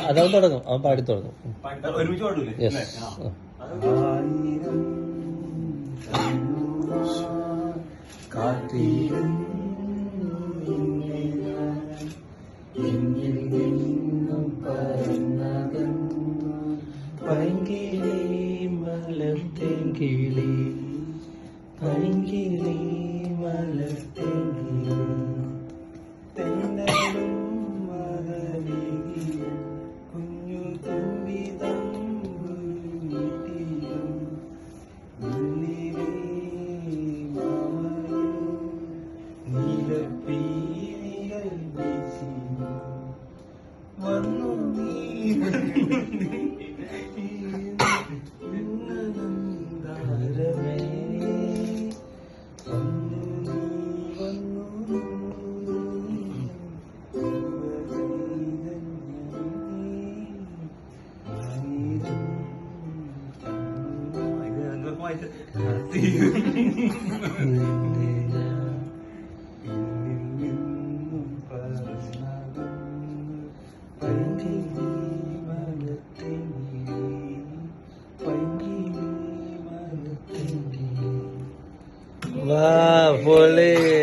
അതവൻ തുടങ്ങും, അവൻ പാടി തുടങ്ങും. പൈങ്കിളി മലർത്തെങ്കിളി, പൈങ്കിളി മലർത്തെങ്കിളി, തെന്നലും മകനേകി കുഞ്ഞു തുമ്പിതം വീട്ടിലും ഉള്ളിലേ മായും നീലപ്പീലികൾ വീശി വന്നു നീ Wah, boleh.